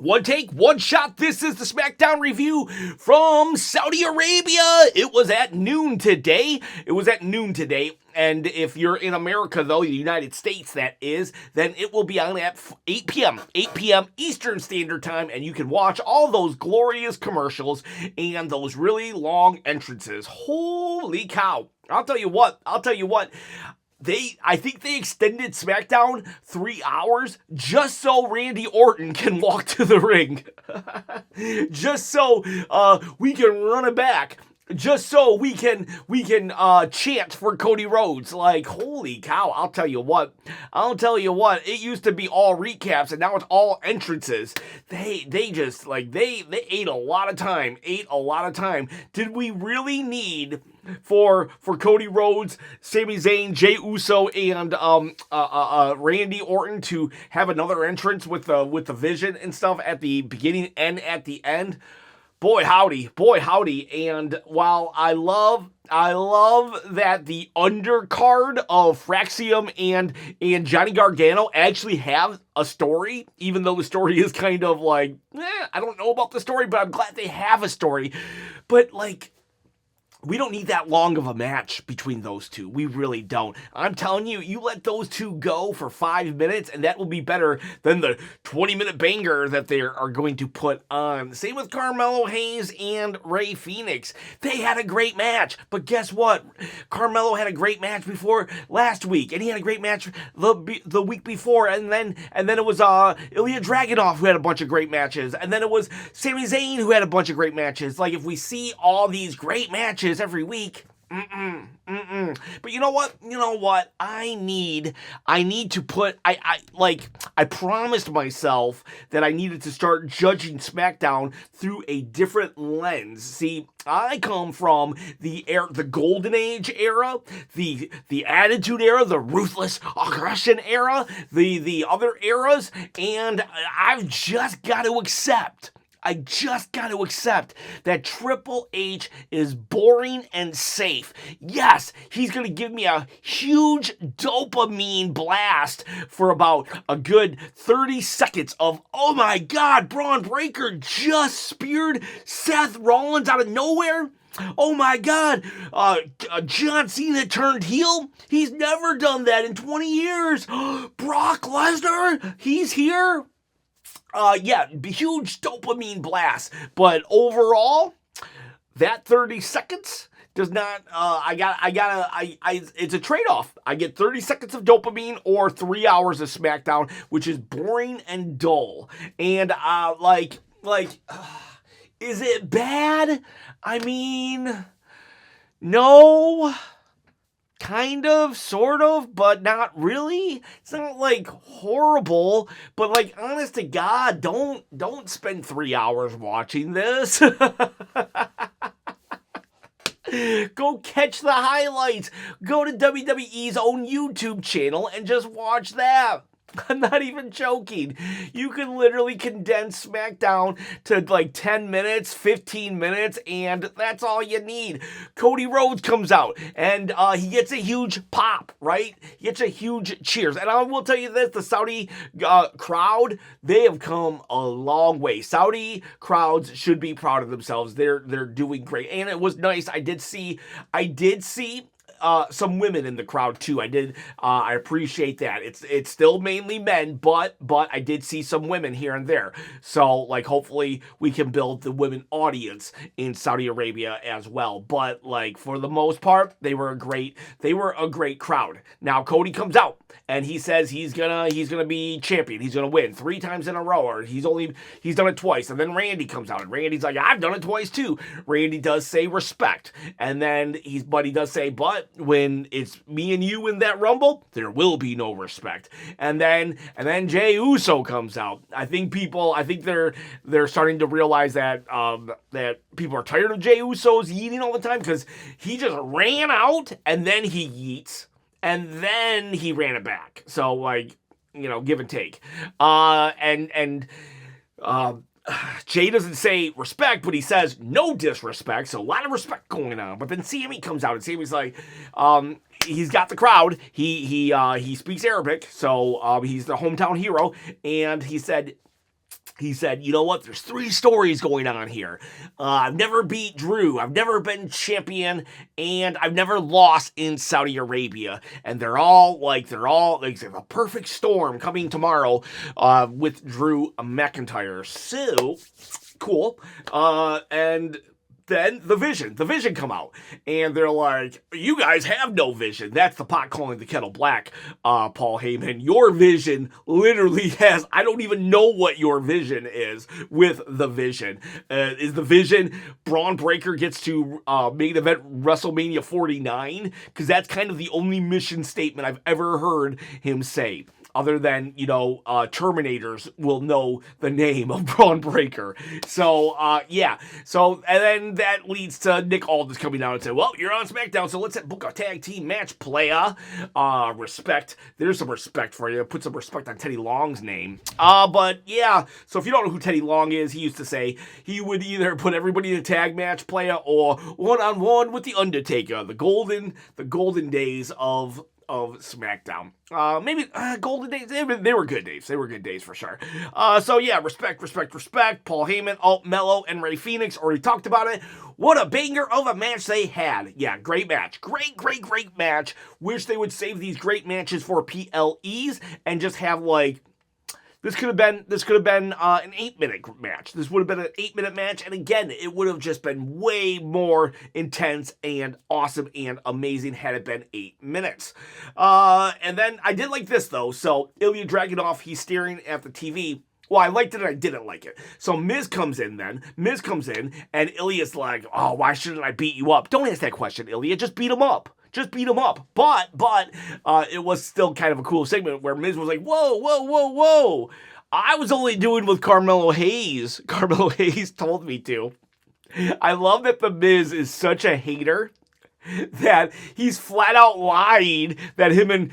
One take, one shot. This is the Smackdown review from Saudi Arabia. It was at noon today. And if you're in America, though, the United States, that is, then it will be on at 8 p.m. Eastern Standard Time, and you can watch all those glorious commercials and those really long entrances. Holy cow. I'll tell you what. I think they extended SmackDown 3 hours just so Randy Orton can walk to the ring. Just so we can run it back. Just so we can chant for Cody Rhodes. Like, holy cow, I'll tell you what, it used to be all recaps and now it's all entrances. They just, like, they ate a lot of time. Did we really need for Cody Rhodes, Sami Zayn, Jey Uso, and Randy Orton to have another entrance with the Vision and stuff at the beginning and at the end? Boy howdy. And while I love that the undercard of Fraxium and Johnny Gargano actually have a story, even though the story is kind of like, I don't know about the story, but I'm glad they have a story. But, like, we don't need that long of a match between those two. We really don't. I'm telling you, you let those two go for 5 minutes, and that will be better than the 20-minute banger that they are going to put on. Same with Carmelo Hayes and Rey Fenix. They had a great match, but guess what? Carmelo had a great match before last week, and he had a great match the week before, and then it was Ilya Dragunov who had a bunch of great matches, and then it was Sami Zayn who had a bunch of great matches. Like, if we see all these great matches every week, but you know what? I need to put, I promised myself that I needed to start judging SmackDown through a different lens. See, I come from the Golden Age era, the Attitude Era, the Ruthless Aggression era, the other eras, and I've just got to accept that Triple H is boring and safe. Yes, he's going to give me a huge dopamine blast for about a good 30 seconds of, oh my God, Braun Breaker just speared Seth Rollins out of nowhere. Oh my God, John Cena turned heel? He's never done that in 20 years. Brock Lesnar, he's here. Huge dopamine blast. But overall, that 30 seconds does not, it's a trade-off. I get 30 seconds of dopamine or 3 hours of SmackDown, which is boring and dull. And, is it bad? I mean, no. Kind of, sort of, but not really. It's not, like, horrible, but, like, honest to God, don't spend 3 hours watching this. Go catch the highlights. Go to WWE's own YouTube channel and just watch that. I'm not even joking. You can literally condense SmackDown to like 10 minutes, 15 minutes, and that's all you need. Cody Rhodes comes out, and he gets a huge pop, right? He gets a huge cheers. And I will tell you this, the Saudi crowd, they have come a long way. Saudi crowds should be proud of themselves. They're doing great. And it was nice. I did see some women in the crowd too. I appreciate that. It's still mainly men, but I did see some women here and there. So, like, hopefully we can build the women audience in Saudi Arabia as well. But, like, for the most part, they were a great crowd. Now Cody comes out and he says he's gonna be champion. He's gonna win 3 times in a row, or he's done it twice. And then Randy comes out and Randy's like, I've done it twice too. Randy does say respect, and then he does say, but when it's me and you in that Rumble, there will be no respect. And then Jey Uso comes out. I think they're starting to realize that that people are tired of Jey Uso's yeeting all the time, because he just ran out and then he yeets and then he ran it back. So, like, give and take. Jay doesn't say respect, but he says no disrespect, so a lot of respect going on. But then Sammy comes out, and Sammy's like, he's got the crowd. He speaks Arabic, so he's the hometown hero, and he said, he said, you know what, there's 3 stories going on here. I've never beat Drew, I've never been champion, and I've never lost in Saudi Arabia. And they're all like a perfect storm coming tomorrow with Drew McIntyre. So, cool. And then the vision come out, and they're like, you guys have no vision. That's the pot calling the kettle black, Paul Heyman. Your vision literally has, I don't even know what your vision is with the vision. Is the vision Braun Breaker gets to main event WrestleMania 49? Because that's kind of the only mission statement I've ever heard him say. Other than, Terminators will know the name of Braun Breaker. So, yeah. So, and then that leads to Nick Aldis coming out and saying, well, you're on SmackDown, so let's book a tag team match, playa. Respect. There's some respect for you. Put some respect on Teddy Long's name. But, yeah. So, if you don't know who Teddy Long is, he used to say he would either put everybody in a tag match, playa, or one-on-one with The Undertaker. The golden days of SmackDown. Maybe golden days. They were good days. They were good days for sure. So yeah, respect. Paul Heyman, Alt Mello, and Ray Phoenix already talked about it. What a banger of a match they had. Yeah, great match. Great match. Wish they would save these great matches for PLEs and just have this could have been an 8-minute match. This would have been an 8-minute match, and again, it would have just been way more intense and awesome and amazing had it been 8 minutes. And then I did like this though. So Ilya Dragunov, he's staring at the TV. Well, I liked it and I didn't like it. So Miz comes in, and Ilya's like, oh, why shouldn't I beat you up? Don't ask that question, Ilya. Just beat him up. But it was still kind of a cool segment where Miz was like, whoa. I was only doing what Carmelo Hayes. Carmelo Hayes told me to. I love that the Miz is such a hater that he's flat out lying that him and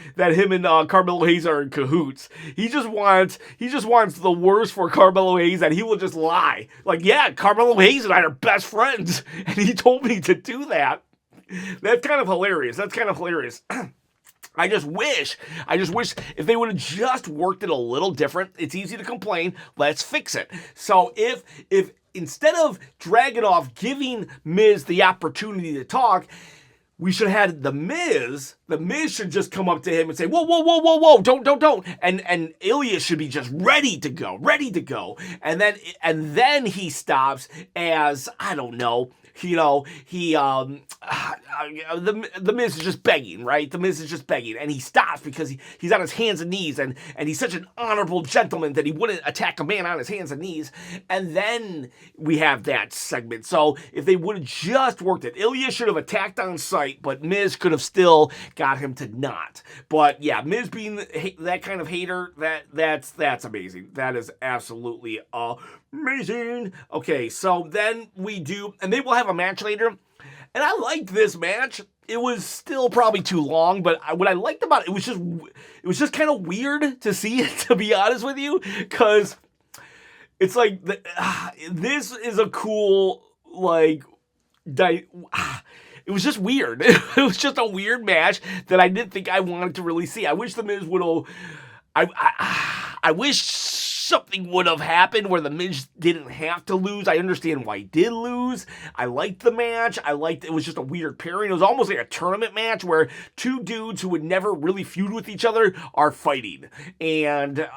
Carmelo Hayes are in cahoots. He just wants the worst for Carmelo Hayes, that he will just lie. Like, yeah, Carmelo Hayes and I are best friends, and he told me to do that. That's kind of hilarious. I just wish if they would have just worked it a little different. It's easy to complain. Let's fix it. So if instead of Dragunov giving Miz the opportunity to talk, we should have had the Miz. The Miz should just come up to him and say, whoa, don't. And Ilya should be just ready to go. And then he stops as, I don't know, the Miz is just begging, right? The Miz is just begging, and he stops because he's on his hands and knees, and he's such an honorable gentleman that he wouldn't attack a man on his hands and knees. And then we have that segment. So if they would have just worked it, Ilya should have attacked on sight, but Miz could have still got him to not. But yeah, Miz being that kind of hater, that's amazing. That is absolutely amazing. Okay, so then we do, and they will have a match later. And I liked this match. It was still probably too long, but what I liked about it, it was just kind of weird to see it, to be honest with you, because it's like, this is a cool, it was just weird. It was just a weird match that I didn't think I wanted to really see. I wish the Miz would have, I wish something would have happened where the Miz didn't have to lose. I understand why he did lose. I liked the match. It was just a weird pairing. It was almost like a tournament match where two dudes who would never really feud with each other are fighting. And,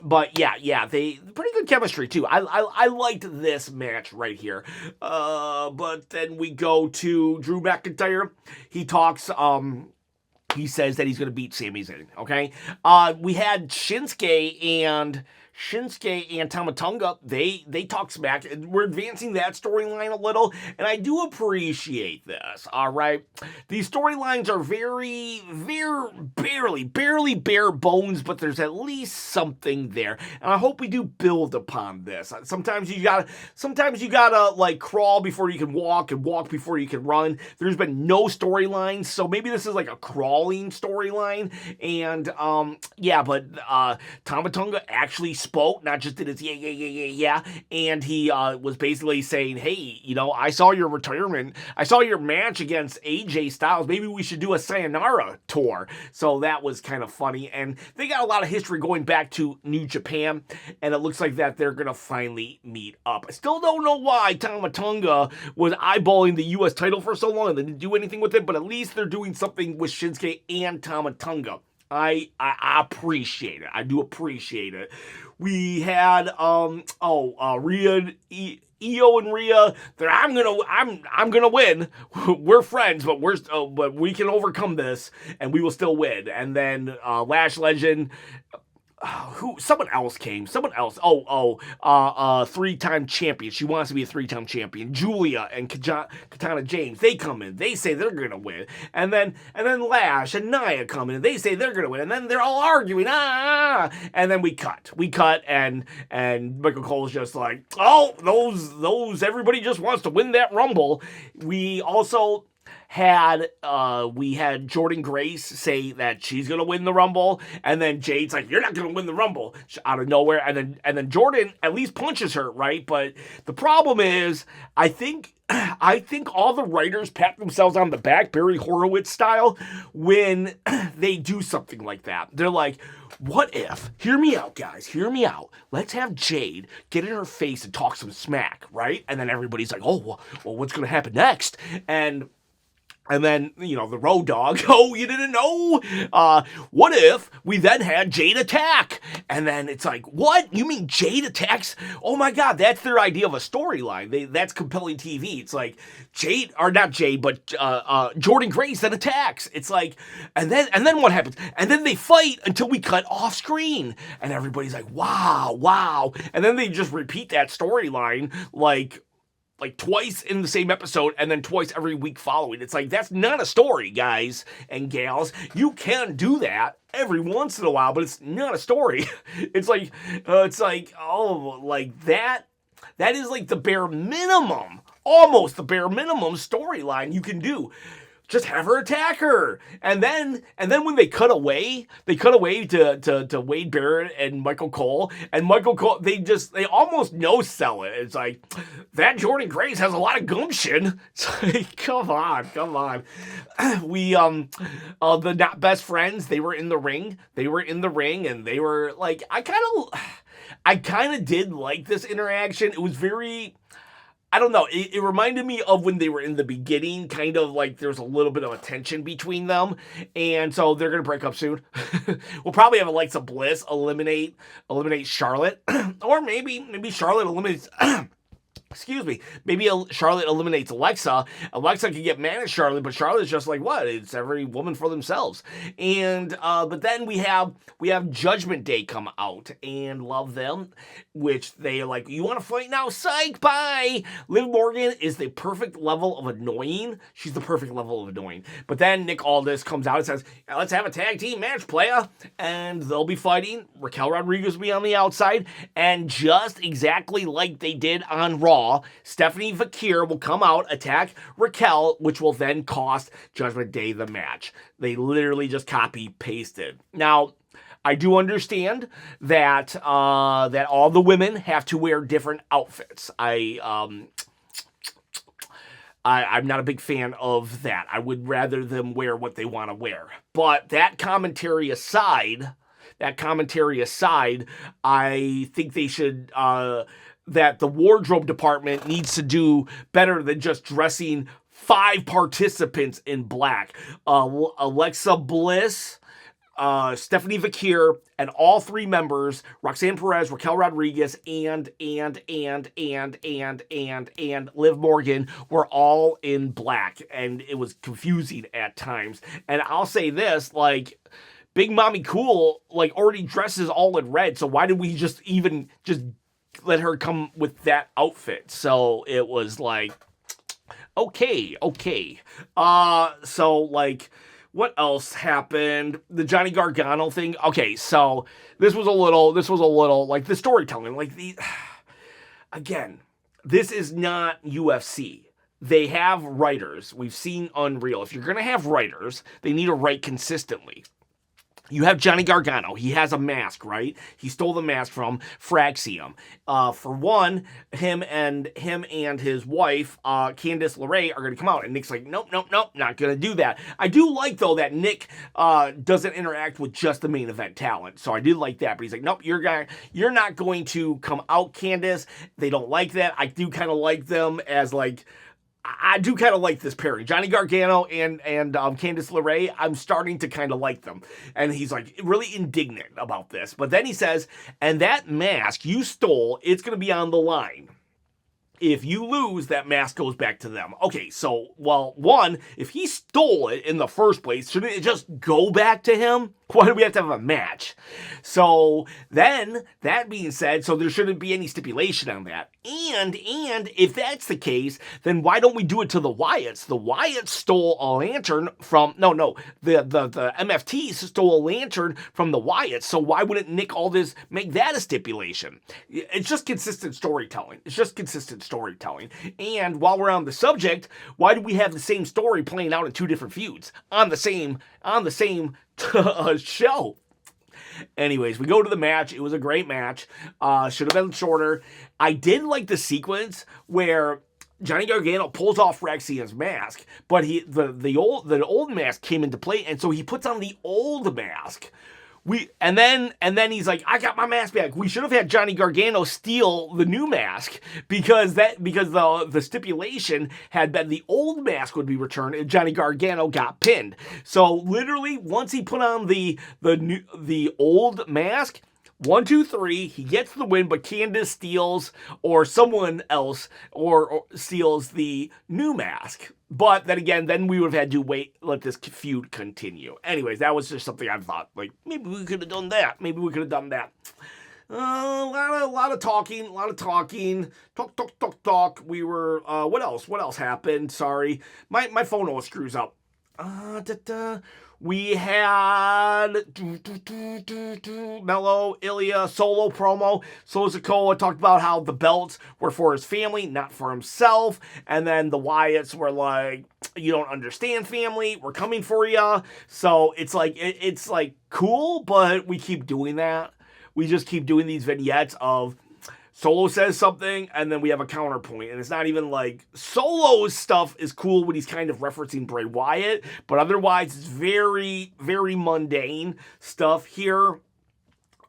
but yeah, they pretty good chemistry too. I liked this match right here. But then we go to Drew McIntyre. He talks, he says that he's going to beat Sami Zayn, okay? We had Shinsuke and Tama Tonga, they talk smack. We're advancing that storyline a little, and I do appreciate this, all right? These storylines are very barely bare bones, but there's at least something there, and I hope we do build upon this. Sometimes you gotta like crawl before you can walk, and walk before you can run. There's been no storylines, so maybe this is like a crawling storyline, and yeah, but Tama Tonga actually spoke, not just did his yeah. And he was basically saying, hey, I saw your retirement. I saw your match against AJ Styles. Maybe we should do a sayonara tour. So that was kind of funny. And they got a lot of history going back to New Japan. And it looks like that they're going to finally meet up. I still don't know why Tama Tonga was eyeballing the U.S. title for so long and they didn't do anything with it. But at least they're doing something with Shinsuke and Tama Tonga. I appreciate it. I do appreciate it. We had Rhea, Io and Rhea. I'm gonna win. We're friends, but but we can overcome this and we will still win. And then Lash Legend. Someone else came. Three-time champion. She wants to be a three-time champion. Julia and Katana James, they come in. They say they're gonna win. And then Lash and Nia come in. They say they're gonna win. And then they're all arguing. And then we cut. And Michael Cole's just like, oh, those everybody just wants to win that Rumble. We also had Jordynne Grace say that she's gonna win the Rumble, and then Jade's like, "You're not gonna win the Rumble," out of nowhere, and then Jordynne at least punches her, right? But the problem is, I think all the writers pat themselves on the back, Barry Horowitz style, when they do something like that. They're like, what if, hear me out, guys, hear me out. Let's have Jade get in her face and talk some smack, right? And then everybody's like, oh, well, what's gonna happen next? And then, the Road Dogg, oh, you didn't know? What if we then had Jade attack? And then it's like, what? You mean Jade attacks? Oh my God, that's their idea of a storyline. That's compelling TV. It's like Jordynne Grace then attacks. It's like, and then what happens? And then they fight until we cut off screen. And everybody's like, wow. And then they just repeat that storyline like twice in the same episode and then twice every week following. It's like, that's not a story, guys and gals. You can do that every once in a while, but it's not a story. It's like that is like the bare minimum, almost the bare minimum storyline you can do. Just have her attack her. And then when they cut away to Wade Barrett and Michael Cole, they almost no-sell it. It's like, that Jordynne Grace has a lot of gumption. It's like, come on. We, the Not Best Friends, they were in the ring. And they were like, I kind of did like this interaction. It was very, I don't know, it reminded me of when they were in the beginning, kind of like there's a little bit of a tension between them, and so they're going to break up soon. We'll probably have Alexa Bliss eliminate Charlotte, or maybe Charlotte eliminates... Excuse me. Maybe Charlotte eliminates Alexa. Alexa can get mad at Charlotte, but Charlotte's just like, what? It's every woman for themselves. And but then we have Judgment Day come out, and love them, which they are like, you want to fight now? Psych, bye. Liv Morgan is the perfect level of annoying. She's the perfect level of annoying. But then Nick Aldis comes out and says, let's have a tag team match, playa. And they'll be fighting. Raquel Rodriguez will be on the outside. And just exactly like they did on Raw, Stephanie Vakir will come out, attack Raquel, which will then cost Judgment Day the match. They literally just copy-pasted. Now, I do understand that all the women have to wear different outfits. I'm not a big fan of that. I would rather them wear what they want to wear. But that commentary aside, I think they should... that the wardrobe department needs to do better than just dressing 5 participants in black. Alexa Bliss, Stephanie Vakir, and all 3 members, Roxanne Perez, Raquel Rodriguez, and Liv Morgan, were all in black, and it was confusing at times. And I'll say this, like, Big Mommy Cool, like, already dresses all in red, so why did we just let her come with that outfit? So it was like, okay. So, like, what else happened? The Johnny Gargano thing. Okay, so this was a little like the storytelling. Like, again, this is not UFC. They have writers. We've seen Unreal. If you're going to have writers, they need to write consistently. you have Johnny Gargano. He has a mask, right? He stole the mask from Fraxium. For one, him and his wife, Candice LeRae, are going to come out. And Nick's like, nope, not going to do that. I do like, though, that Nick doesn't interact with just the main event talent. So I did like that. But he's like, nope, you're not going to come out, Candice. They don't like that. I do kind of like them as, like, I do kind of like this pairing. Johnny Gargano and Candice LeRae, I'm starting to kind of like them. And he's like really indignant about this. But then he says, and that mask you stole, it's going to be on the line. If you lose, that mask goes back to them. Okay, so, well, one, if he stole it in the first place, shouldn't it just go back to him? Why do we have to have a match? So then, that being said, so there shouldn't be any stipulation on that. And if that's the case, then why don't we do it to the Wyatts? The Wyatts stole a lantern from, the MFTs stole a lantern from the Wyatts, so why wouldn't Nick Aldis make that a stipulation? It's just consistent storytelling. And while we're on the subject, why do we have the same story playing out in two different feuds on the same show? Anyways, we go to the match. It was a great match. Should have been shorter. I did like the sequence where Johnny Gargano pulls off Fraxium's mask, but the old mask came into play, and so he puts on the old mask. And then he's like, I got my mask back. We should have had Johnny Gargano steal the new mask because the stipulation had been the old mask would be returned and Johnny Gargano got pinned. So literally, once he put on the old mask, 1, 2, 3, he gets the win, but Candice steals, or someone else, or steals the new mask. But then again, then we would have had to let this feud continue. Anyways, that was just something I thought, like, maybe we could have done that. A lot of talking. Talk. We were, what else happened? Sorry. My phone always screws up. We had Mello, Ilya, solo promo. Sikoa talked about how the belts were for his family, not for himself. And then the Wyatts were like, you don't understand, family. We're coming for you. So it's like cool, but we keep doing that. We just keep doing these vignettes of Solo says something, and then we have a counterpoint. And it's not even like Solo's stuff is cool when he's kind of referencing Bray Wyatt, but otherwise it's very, very mundane stuff here.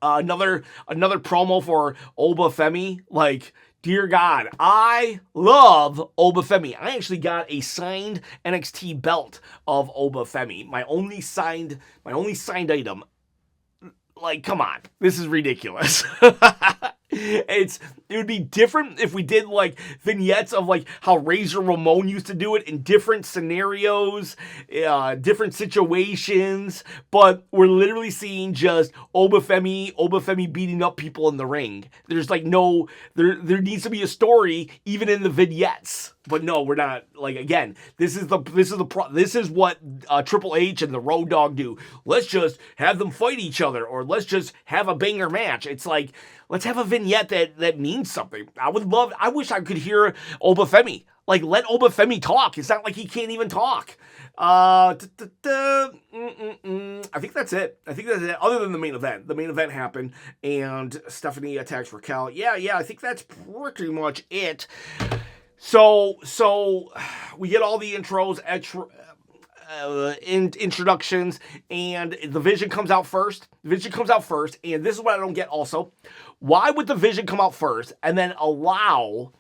Another promo for Obafemi. Like, dear God, I love Obafemi. I actually got a signed NXT belt of Obafemi. My only signed item. Like, come on, this is ridiculous. It would be different if we did like vignettes of like how Razor Ramon used to do it in different scenarios, different situations, but we're literally seeing just Obafemi beating up people in the ring. There's like there needs to be a story even in the vignettes. But no, we're not. Like, again, this is what Triple H and the Road Dogg do. Let's just have them fight each other, or let's just have a banger match. It's like, let's have a vignette that means something. I wish I could hear Obafemi. Like, let Obafemi talk. It's not like he can't even talk. I think that's it. Other than the main event. The main event happened, and Stephanie attacks Raquel. Yeah, I think that's pretty much it. So we get all the intros, introductions, and the Vision comes out first. And this is what I don't get also. Why would the Vision come out first and then allow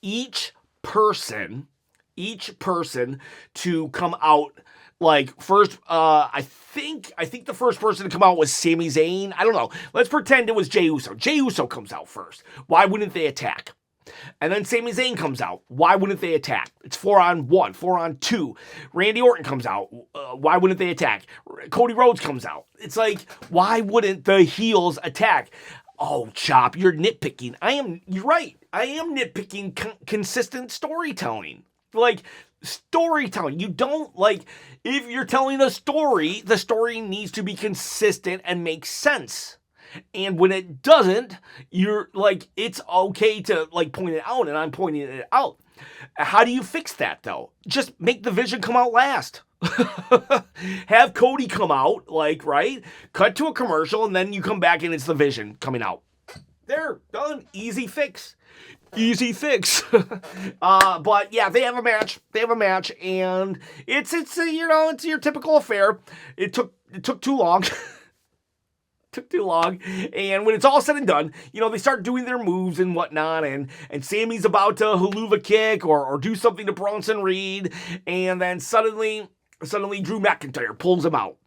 each person to come out? Like, first, I think the first person to come out was Sami Zayn. I don't know. Let's pretend it was Jey Uso. Jey Uso comes out first. Why wouldn't they attack? And then Sami Zayn comes out. Why wouldn't they attack? It's 4-on-1, 4-on-2. Randy Orton comes out. Why wouldn't they attack? Cody Rhodes comes out. It's like, why wouldn't the heels attack? Oh, Chop, you're nitpicking. You're right. I am nitpicking consistent storytelling. Like, storytelling. You don't, like, if you're telling a story, the story needs to be consistent and make sense. And when it doesn't, you're like, it's okay to like point it out, and I'm pointing it out. How do you fix that though? Just make the Vision come out last. Have Cody come out, like, right? Cut to a commercial, and then you come back and it's the Vision coming out. There, done. Easy fix. Easy fix. But yeah, they have a match. They have a match, and it's it's your typical affair. It took too long. Took too long, and when it's all said and done, they start doing their moves and whatnot, and Sammy's about to haluva kick or do something to Bronson Reed, and then suddenly Drew McIntyre pulls him out.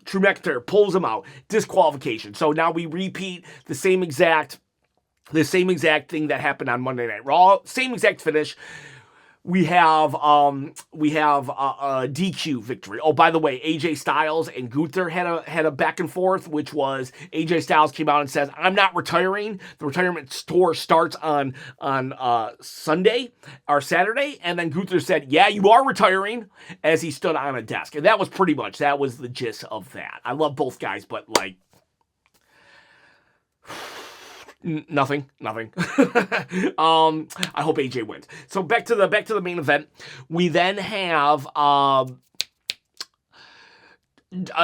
Drew McIntyre pulls him out. Disqualification. So now we repeat the same exact thing that happened on Monday Night Raw. Same exact finish. We have a DQ victory. Oh, by the way, AJ Styles and Gunther had a back and forth, which was AJ Styles came out and says, "I'm not retiring. The retirement tour starts on Sunday or Saturday." And then Gunther said, "Yeah, you are retiring," as he stood on a desk. And that was the gist of that. I love both guys, but like, nothing. I hope AJ wins. So back to the main event. We then have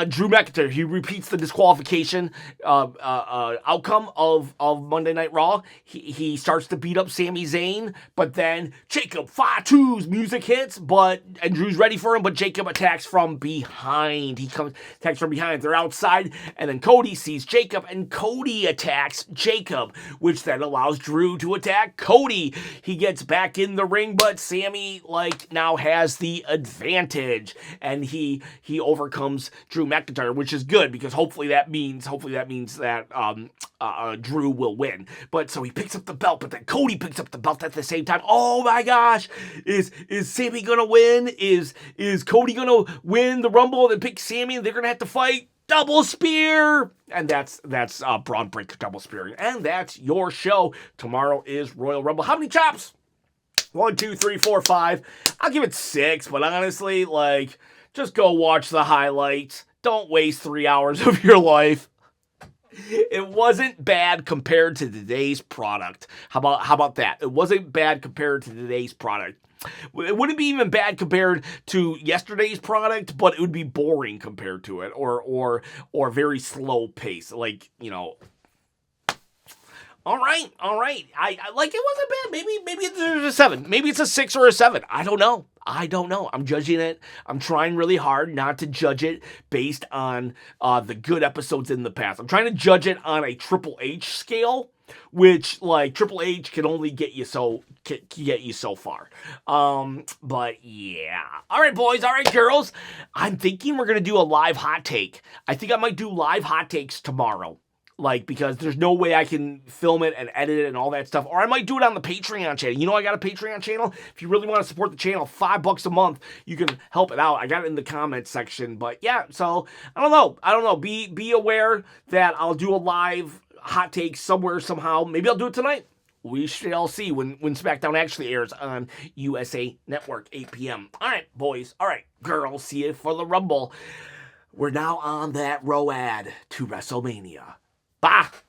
Drew McIntyre. He repeats the disqualification outcome of Monday Night Raw. He starts to beat up Sami Zayn, but then Jacob Fatu's music hits, and Drew's ready for him, but Jacob attacks from behind. Attacks from behind. They're outside, and then Cody sees Jacob, and Cody attacks Jacob, which then allows Drew to attack Cody. He gets back in the ring, but Sami now has the advantage, and he overcomes Drew McIntyre, which is good because hopefully that means that Drew will win. But so he picks up the belt, but then Cody picks up the belt at the same time. Oh my gosh, is Sami gonna win? Is Cody gonna win the Rumble and pick Sami, and they're gonna have to fight? Double spear, and that's Braun Breaker double spearing, and that's your show. Tomorrow is Royal Rumble. How many chops? 1, 2, 3, 4, 5. I'll give it 6, but honestly, just go watch the highlights. Don't waste 3 hours of your life. It wasn't bad compared to today's product. How about that? It wasn't bad compared to today's product. It wouldn't be even bad compared to yesterday's product, but it would be boring compared to it, or very slow pace. All right. I like, it wasn't bad. Maybe it's a 7. Maybe it's a 6 or a 7. I don't know. I'm judging it. I'm trying really hard not to judge it based on the good episodes in the past. I'm trying to judge it on a Triple H scale, which Triple H can only get you so far. But yeah. All right, boys. All right, girls. I'm thinking we're gonna do a live hot take. I think I might do live hot takes tomorrow. Because there's no way I can film it and edit it and all that stuff. Or I might do it on the Patreon channel. I got a Patreon channel. If you really want to support the channel, $5 a month, you can help it out. I got it in the comments section. But yeah, so I don't know. Be aware that I'll do a live hot take somewhere, somehow. Maybe I'll do it tonight. We shall see when Smackdown actually airs on USA Network, 8 p.m. All right, boys. All right, girls. See you for the Rumble. We're now on that road to WrestleMania. Bah!